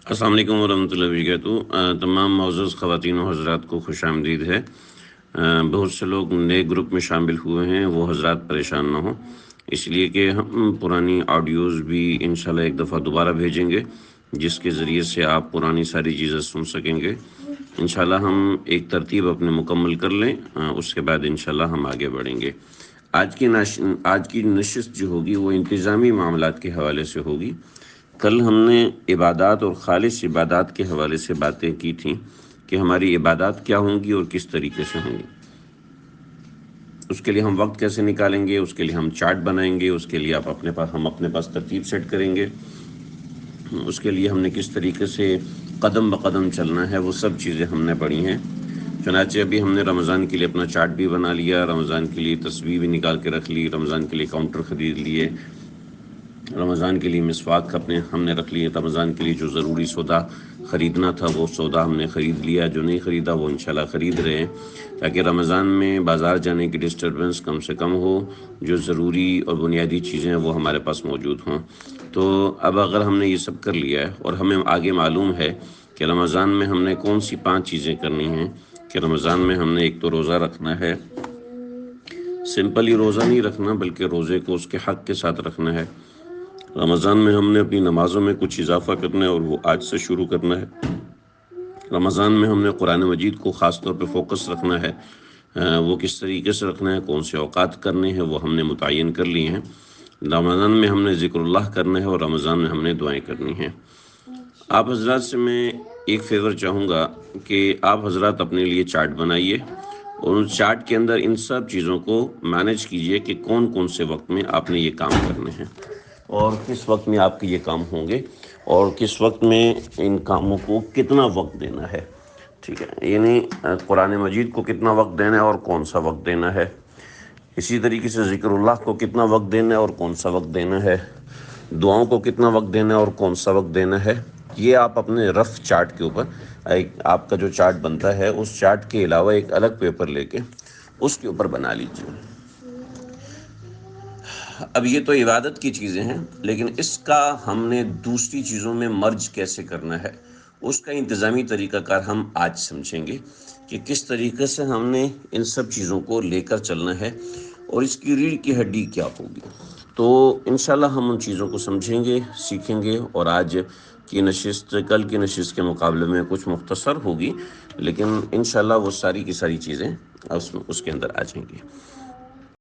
السلام علیکم ورحمۃ اللہ وبرکاتہ۔ تمام معزز خواتین و حضرات کو خوش آمدید ہے۔ بہت سے لوگ نئے گروپ میں شامل ہوئے ہیں، وہ حضرات پریشان نہ ہوں، اس لیے کہ ہم پرانی آڈیوز بھی انشاءاللہ ایک دفعہ دوبارہ بھیجیں گے، جس کے ذریعے سے آپ پرانی ساری چیزیں سن سکیں گے۔ انشاءاللہ ہم ایک ترتیب اپنے مکمل کر لیں، اس کے بعد انشاءاللہ ہم آگے بڑھیں گے۔ آج کی نشست جو ہوگی وہ انتظامی معاملات کے حوالے سے ہوگی۔ کل ہم نے عبادات اور خالص عبادات کے حوالے سے باتیں کی تھیں کہ ہماری عبادات کیا ہوں گی اور کس طریقے سے ہوں گی۔ اس کے لیے ہم وقت کیسے نکالیں گے، اس کے لیے ہم چارٹ بنائیں گے، اس کے لیے ہم اپنے پاس ترتیب سیٹ کریں گے، اس کے لیے ہم نے کس طریقے سے قدم بقدم چلنا ہے، وہ سب چیزیں ہم نے پڑھی ہیں۔ چنانچہ ابھی ہم نے رمضان کے لیے اپنا چارٹ بھی بنا لیا، رمضان کے لیے تصویر بھی نکال کے رکھ لی، رمضان کے لیے کاؤنٹر خرید لیے، رمضان کے لیے مسواک ہم نے رکھ لیے، رمضان کے لیے جو ضروری سودا خریدنا تھا وہ سودا ہم نے خرید لیا، جو نہیں خریدا وہ انشاءاللہ خرید رہے ہیں، تاکہ رمضان میں بازار جانے کی ڈسٹربنس کم سے کم ہو، جو ضروری اور بنیادی چیزیں ہیں وہ ہمارے پاس موجود ہوں۔ تو اب اگر ہم نے یہ سب کر لیا ہے اور ہمیں آگے معلوم ہے کہ رمضان میں ہم نے کون سی 5 چیزیں کرنی ہیں، کہ رمضان میں ہم نے ایک تو روزہ رکھنا ہے، سمپلی روزہ نہیں رکھنا بلکہ روزے کو اس کے حق کے ساتھ رکھنا ہے۔ رمضان میں ہم نے اپنی نمازوں میں کچھ اضافہ کرنا ہے اور وہ آج سے شروع کرنا ہے۔ رمضان میں ہم نے قرآن مجید کو خاص طور پہ فوکس رکھنا ہے، وہ کس طریقے سے رکھنا ہے، کون سے اوقات کرنے ہیں وہ ہم نے متعین کر لی ہیں۔ رمضان میں ہم نے ذکر اللہ کرنا ہے اور رمضان میں ہم نے دعائیں کرنی ہیں۔ آپ حضرات سے میں ایک فیور چاہوں گا کہ آپ حضرات اپنے لیے چارٹ بنائیے اور اس چارٹ کے اندر ان سب چیزوں کو مینیج کیجئے کہ کون کون سے وقت میں آپ نے یہ کام کرنے ہیں اور کس وقت میں آپ کے یہ کام ہوں گے اور کس وقت میں ان کاموں کو کتنا وقت دینا ہے، ٹھیک ہے، یعنی قرآن مجید کو کتنا وقت دینا ہے اور کون سا وقت دینا ہے، اسی طریقے سے ذکر اللہ کو کتنا وقت دینا ہے اور کون سا وقت دینا ہے، دعاؤں کو کتنا وقت دینا ہے اور کون سا وقت دینا ہے۔ یہ آپ اپنے رف چارٹ کے اوپر آپ کا جو چارٹ بنتا ہے اس چارٹ کے علاوہ ایک الگ پیپر لے کے اس کے اوپر بنا لیجیے۔ اب یہ تو عبادت کی چیزیں ہیں، لیکن اس کا ہم نے دوسری چیزوں میں مرج کیسے کرنا ہے، اس کا انتظامی طریقہ کار ہم آج سمجھیں گے کہ کس طریقے سے ہم نے ان سب چیزوں کو لے کر چلنا ہے اور اس کی ریڑھ کی ہڈی کیا ہوگی۔ تو انشاءاللہ ہم ان چیزوں کو سمجھیں گے، سیکھیں گے، اور آج کی نشست کل کی نشست کے مقابلے میں کچھ مختصر ہوگی، لیکن انشاءاللہ وہ ساری کی ساری چیزیں اس کے اندر آ جائیں گی۔